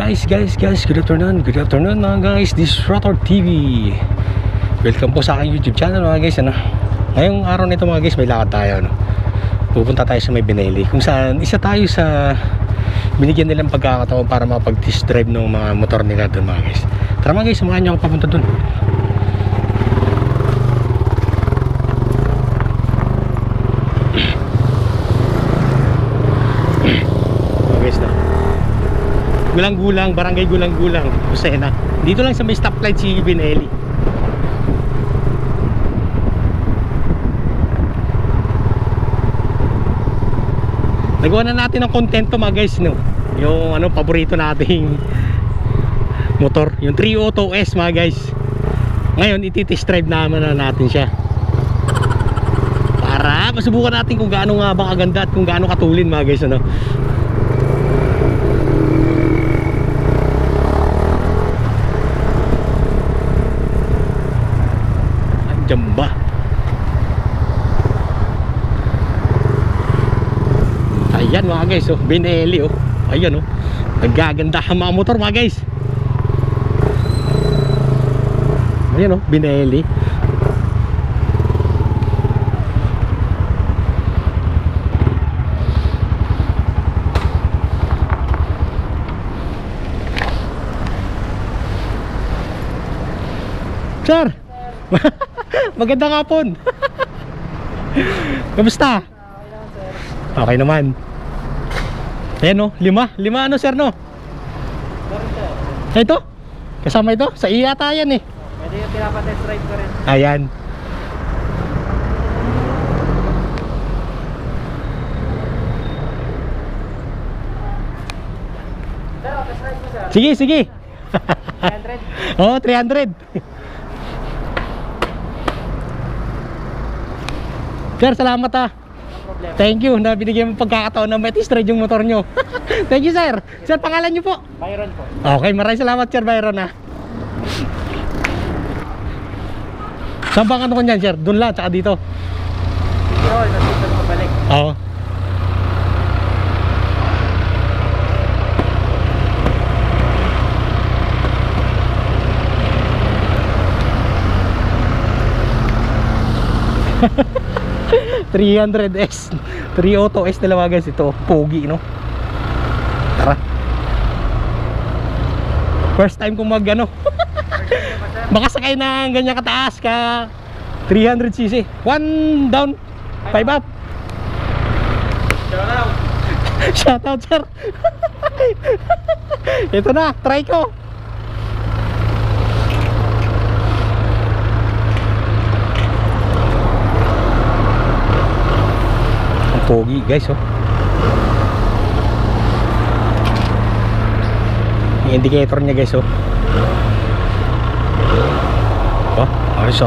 Guys, good afternoon mga guys. This is Rotor TV. Welcome po sa aking YouTube channel mga guys. Ngayong araw nito mga guys, may lakad tayo. Pupunta tayo sa may Binelli, kung saan isa tayo sa binigyan nilang pagkakataon para makapag-test drive ng mga motor nila doon mga guys. Tara mga guys, samahan nyo ako papunta doon. Gulang-gulang, barangay Gulang-gulang, Lucena. Dito lang sa may stoplight si Binelli. Nagawa na natin ng content to mga guys, no? Yung paborito nating motor, yung 3 Auto S mga guys. Ngayon iti-test drive naman na natin siya para masubukan natin kung gaano nga ba kaganda at kung gaano katulin mga guys, Jamba. Ayan mga guys, Binelli, ayan, nagaganda ang mga motor mga guys. Ayan, Binelli. Sir, magandang hapon. Kamusta? Okay naman. Ayan, lima sir, Ito? Kasama ito? Sa iyata yan Pwede yung pinapatest drive ko rin. Ayan. Pero, test drive ko sir. Sige 300? Oo, 300. Sir, salamat No problem. Thank you na binigyan mo pagkakataon na may test ride yung motor nyo. Thank you sir. Sir, pangalan nyo po? Byron po. Okay, maraming salamat sir Byron Saan bang ko niyan sir? Doon lang, tsaka dito? Sige all, nandito na mabalik. Oo. $300S 3 Auto S dalawa guys, ito pogi Tara, first time kong makasakay ng ganyan kataas ka 300cc 1 down 5 up. Shout out sir. Ito na, try ko. Pogi guys, yung indicator niya guys, ayos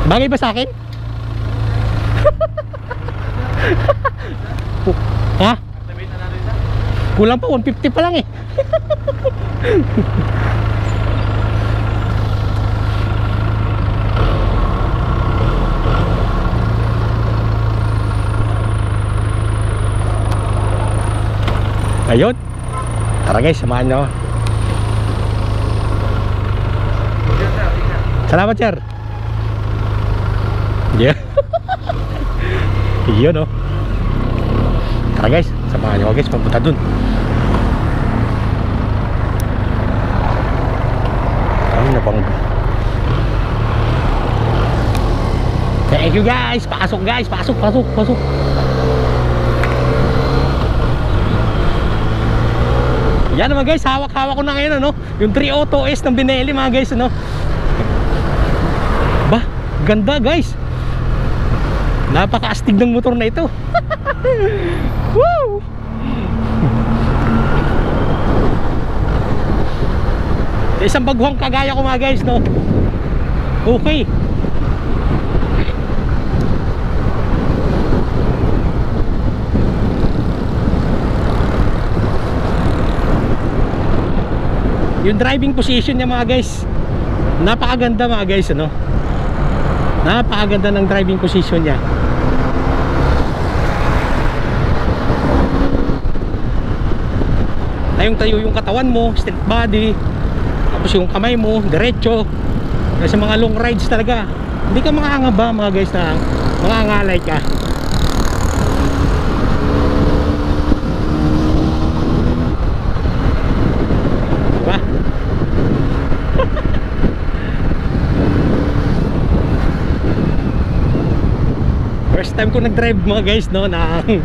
bagay ba sa akin? Ha? Kulang pa, 150 pa lang Ayun. Tara guys, samahan nyo. Salamat sir. Yeah. Yun Tara guys, samahan nyo guys, papunta dun. Ano na bang? Thank you guys. Pasok guys, pasok. Yan naman guys, hawak-hawak ko na ngayon yung 3 Auto S ng Binelli mga guys Bah, ganda guys. Napaka-astig ng motor na ito. Woo! Isang baguhang kagaya ko mga guys Okay. Yung driving position niya mga guys, napakaganda mga guys, Napakaganda ng driving position niya. Tayong-tayo yung katawan mo, straight body. Tapos yung kamay mo, diretso. Kasi mga long rides talaga, hindi ka makakangaba mga guys na mangangalay ka. Diba? First time ko nag-drive mga guys no ng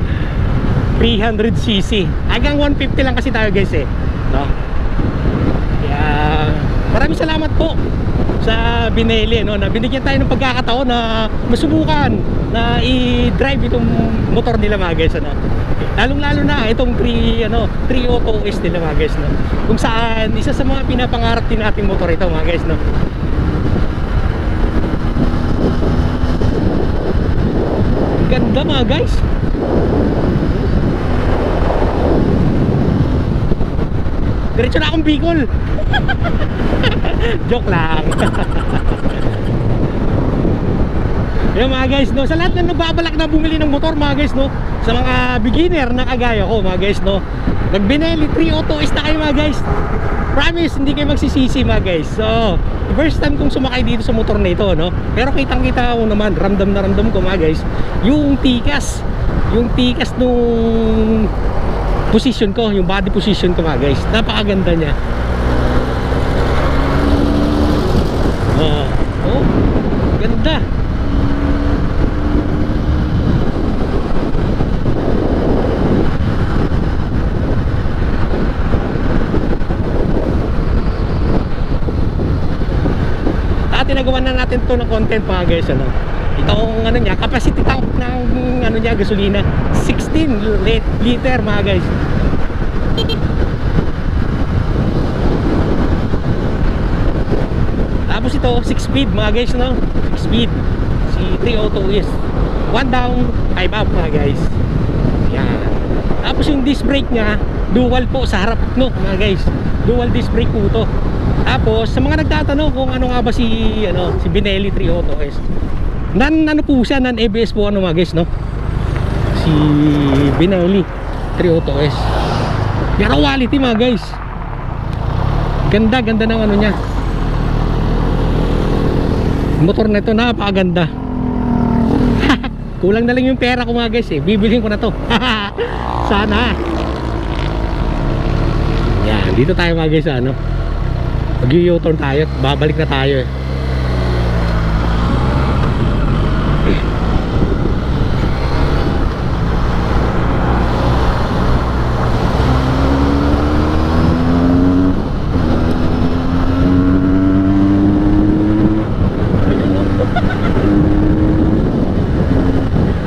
300cc. Hanggang 150 lang kasi tayo guys eh, no? Kaya maraming salamat po sa Binelli, no, na binigyan tayo ng pagkakataon na masubukan na i-drive itong motor nila mga guys, ano. Lalong-lalo na itong 3 Auto S nila mga guys, no. Kung saan isa sa mga pinapangarap din nating motor ito mga guys, no. Ang ganda mga guys. Diretso na akong Bicol. Joke lang. Yung mga guys, no, sa lahat na nagbabalak na bumili ng motor mga guys, no, sa mga beginner na kagaya ko mga guys, no, nag-Binelli 3 Auto S na kayo mga guys. Promise, hindi kayo magsisisi mga guys. So, first time kong sumakay dito sa motor na ito, no. Pero kitang-kita ko naman, ramdam na ramdam ko mga guys, yung tikas nung position ko, yung body position ko mga guys. Napakaganda niya. Oh, ganda. Tinagawan na natin to ng content mga guys, ano. Itong ano niya, capacity tank ng ano niya, gasolina 16 liter mga guys. Tapos ito 6 speed mga guys, no. 6 speed si 3 Auto S, 1 down 5 up mga guys. Yan. Tapos yung disc brake niya dual po sa harap, no mga guys. Dual disc brake po to. Tapos sa mga nagtatanong kung ano nga ba si Binelli 3 Auto S, nan ABS po ano mga guys, no, si Binelli 3 Auto S. Pero quality mga guys, ganda ng ano niya, motor na ito, napakaganda. Kulang na lang yung pera ko mga guys eh, bibilhin ko na to. Sana. Yan, dito tayo mga guys, ano, mag-u-turn tayo, babalik na tayo eh.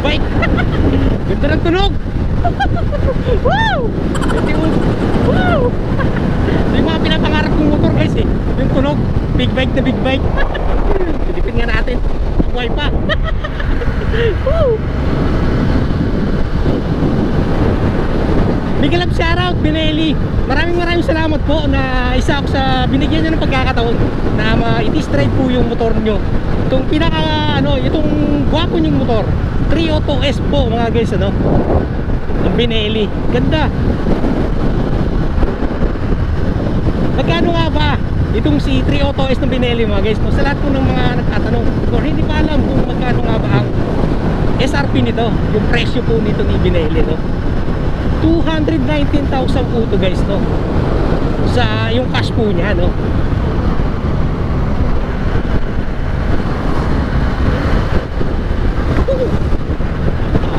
Bike! Ganda ng tunog! Wow! Wow! Yung mga pinapangarap kong motor guys eh, yung tunog, big bike na big bike. Silipin nga natin, buhay pa. Woo! Big love shoutout Binelli. Maraming salamat po na isa ako sa binigyan nyo ng pagkakataon na i-test drive po yung motor nyo. Itong itong gwapo nyong motor 3 Auto S po mga guys, ano, ng Binelli. Ganda. Magkano nga ba itong si 3 Auto S ng Binelli mga guys, no? Sa lahat po ng mga nagtatanong or hindi pa alam kung magkano nga ba ang SRP nito, yung presyo po nito ni Binelli, no? 219,000 po ito guys, no? Sa yung cash po niya, no?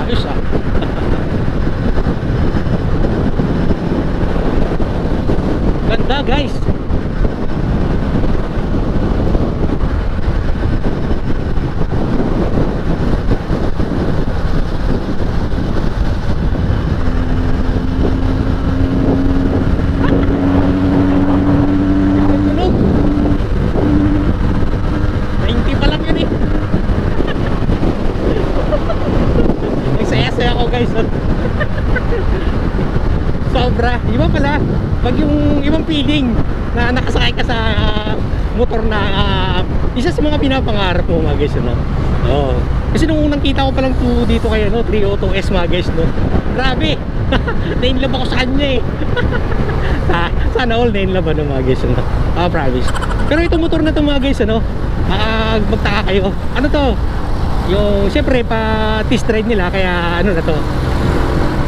Ayos ah. Ganda guys. Tunog. 90 pa lang yun eh. Nagsaya-saya ako guys. Sobra. Iba pala pag yung ibang feeling na nakasakay ka sa motor na isa sa mga pinapangarap mo mga guys, no? Oh. Kasi nung unang kita ko pa lang po dito kayo, no, 3 Auto S mga guys, no? Grabe, Na-inlove ako sa kanya eh. Sana all na-inlove ano mga guys, ano? Promise. Pero itong motor na to mga guys, ano, magtaka kayo, ano to, yung siyempre pa test ride nila, kaya ano na to,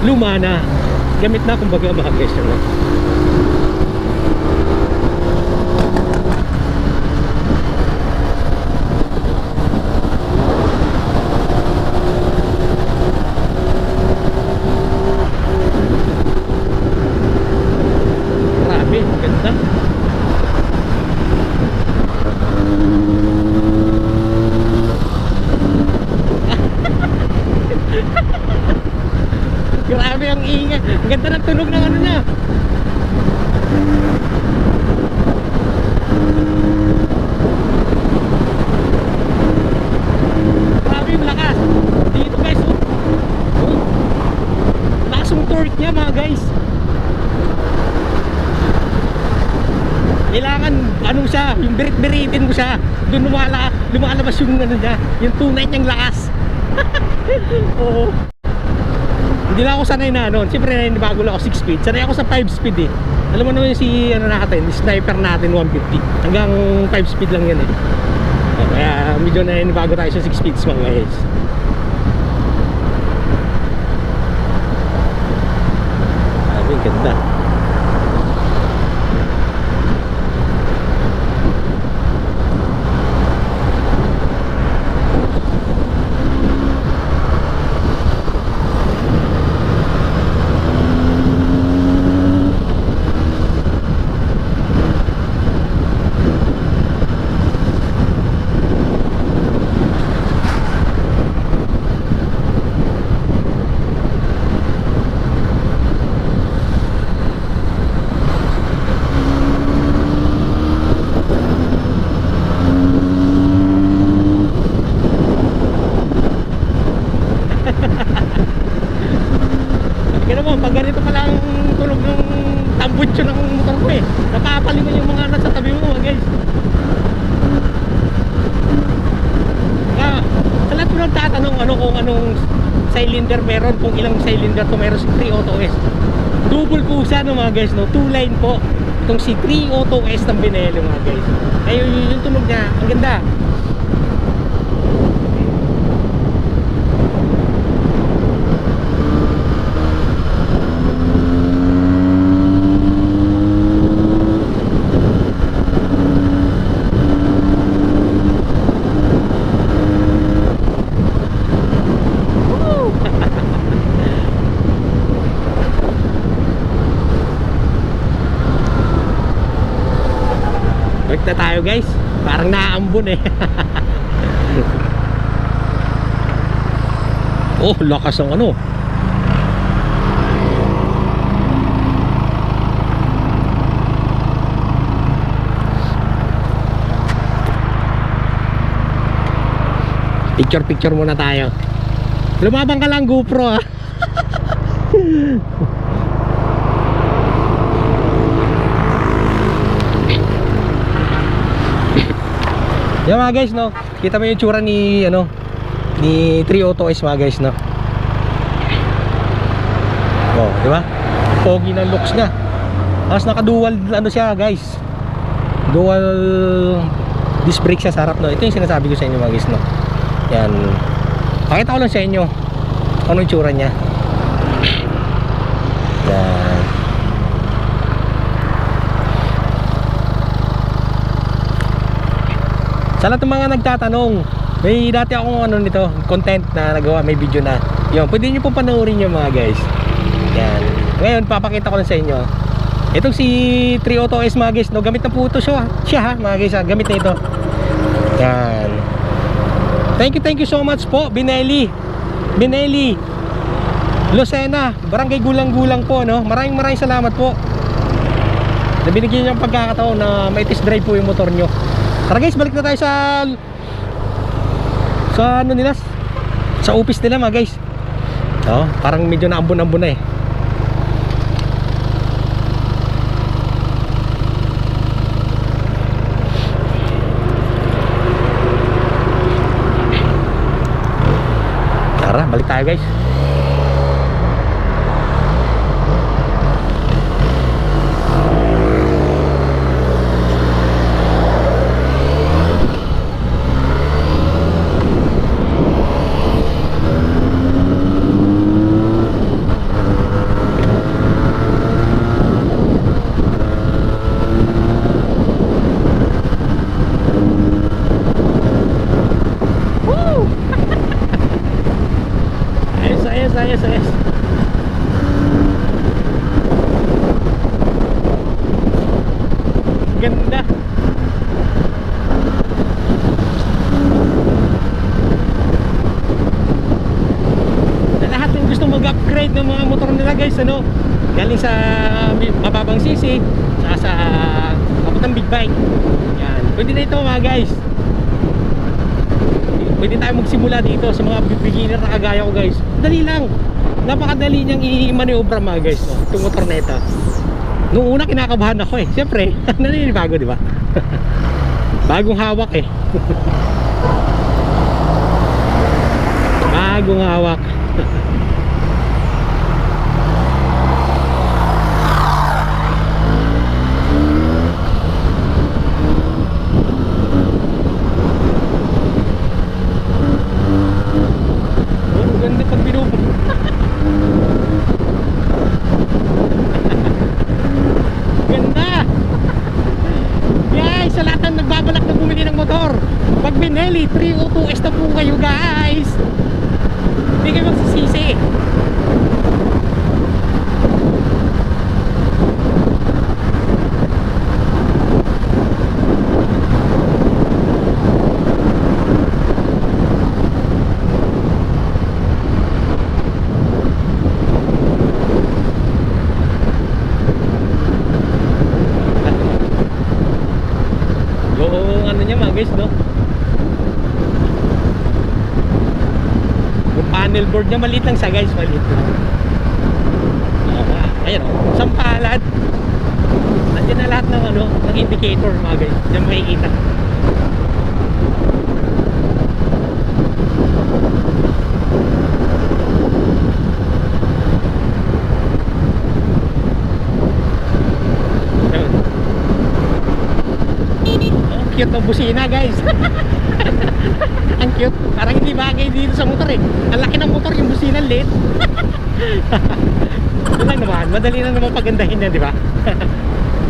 luma na, gamit na kumbaga mga guys, ano. Grabe, ganda. Grabe ang ingay. Ang ganda ng tunog ng ano niya. Grabe yung lakas. Dito guys, oh. Oh. Lakas yung torque niya mga guys. Kailangan anong siya, yung birit-biritin mo siya. Doon lumalabas yung ano niya, yung tunay niyang lakas. Oo. Hindi lang ako sanay na ano. Siyempre bago lang ako 6 speed. Sanay ako sa 5 speed eh. Alam mo naman si ano natin, sniper natin 150. Hanggang 5 speed lang yan eh. Kaya medyo bago tayo sa 6 speeds mga guys. Sabi, ganda. Kaya naman, pag ganito pala ang tunog ng tambutso ng motor ko eh. Napapaliman yung mga nasa tabi mo guys. Kaya, sa lahat mo nagtatanong ano kung anong cylinder meron, kung ilang cylinder to meron si 3 Auto S. Double po siya no mga guys, no? 2 line po. Itong si 3 Auto S ng Benelli mga guys. Kaya yung tunog niya, ang ganda. Balik na tayo guys. Parang naaambon eh. Oh, lakas ng ano. Picture muna tayo. Lumabang ka lang GoPro ah. Yan mga guys, no. Kita mo yung tsura ni ano, ni 3 Auto S mga guys, no. Oh, di ba? Pogi ng looks niya. Tapos naka-dual ano siya, guys. Dual disc brake siya sa harap, no. Ito yung sinasabi ko sa inyo mga guys, no. Yan. Pakita ko lang sa inyo ano yung tsura niya. Yan. Sa lahat ng mga nagtatanong, may dati akong ano nito, content na nagawa, may video na. Yun, pwede nyo pong panoorin yung mga guys. Yan. Ngayon, papakita ko lang sa inyo. Itong si 3 Auto S mga guys, no, gamit na po ito siya ha, mga guys ha, gamit na ito. Yan. Thank you so much po, Benelli Lucena, Barangay Gulang-Gulang po, no. Maraming salamat po na binigyan niyo ng pagkakataon na may test drive po yung motor nyo. Tara guys, balik na tayo sa ano nila, sa office nila mga guys. Oh, parang medyo naambon-ambon na eh. Tara, balik tayo guys. ganda. Sa lahat ng gusto mag-upgrade ng mga motor nila guys, ano, galing sa mababang sisi sa papuntang big bike, yan, pwede na ito mga guys. Pwede tayo magsimula dito sa mga beginner na kagaya ko guys. Dali lang, napakadali niyang i-maneuver mga guys, no? Itong motor na ito. Noong una kinakabahan ako eh. Siyempre, naninibago, di ba? Bagong hawak eh. Bagong hawak. Oh, ganda pag binubo. Ganda! Guys, sa lahat ng nagbabalak na bumili ng motor, pag Benelli 302S na po kayo guys, hindi kayo magsisisi. Yung ano niya mga guys, no? Yung panel board niya maliit lang siya guys, maliit lang. Ayan o, sampalad. Nandiyan na lahat ng ano, ng indicator mga guys. Diyan makikita. Cute ng busina guys. Ang cute, parang hindi bagay dito sa motor eh. Ang laki ng motor, yung busina liit. Ito lang naman, madali na naman pagandahin yan, di ba?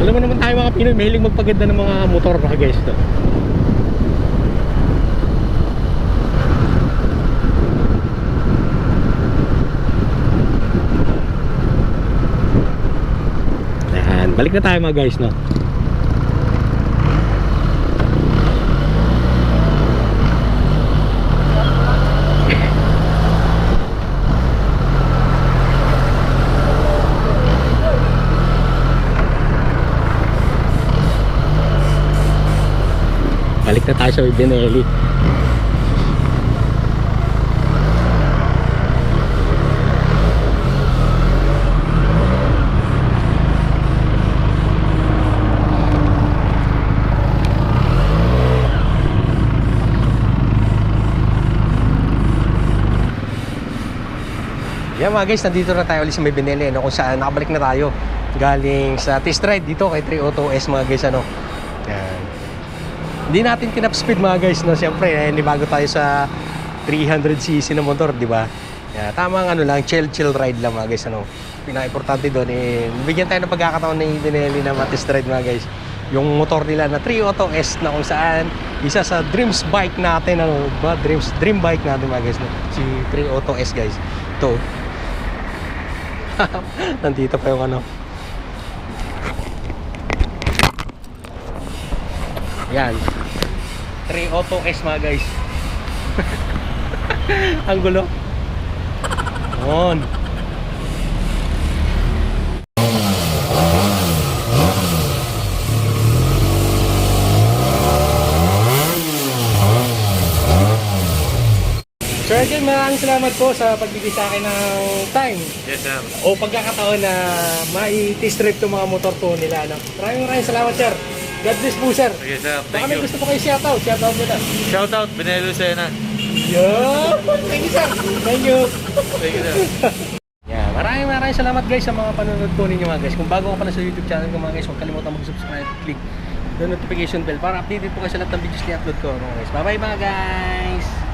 Alam mo naman tayo mga Pinoy, mahilig magpaganda ng mga motor mga guys to. Ayan, balik na tayo mga guys, no? Balik na tayo sa Benelli. Yan mga guys, nandito na tayo ulit sa may Benelli, no? Kung saan nakabalik na tayo galing sa test ride dito kay 302S mga guys, ano. Yan. Hindi natin kinap speed mga guys, no? Siyempre, hindi bago tayo sa 300cc na motor, di ba? Yeah, tamang ano lang, chill ride lang mga guys, ano. Pinaka-importante doon eh, bigyan tayo ng pagkakataon ni Benelli na test ride mga guys. Yung motor nila na 302S na kung saan isa sa dreams bike natin, ano ba? Dream bike natin mga guys, no? Si 302S guys. Ito. Nandito pa yung ano. Yan. 302S mga guys. Ang gulo. On. Sir Jen, maraming salamat po sa pagbigay sa akin ng time. Yes, sir. O pagkakataon na mai-test drive itong mga motor po nila. No? Maraming salamat sir. God bless po sir. Yes, sir. Baka Thank may you. gusto po kayo shoutout. Shoutout nila. Shout out, Benelli Lucena. Yeah. Thank you sir. Thank you. Thank you, sir. Yeah, maraming salamat guys sa mga panonood po ninyo mga guys. Kung bago ka pala sa YouTube channel ko mga guys, huwag kalimutan mag-subscribe, click the notification bell para updated po kayo sa lahat ng videos ni upload ko mga guys. Bye bye mga guys.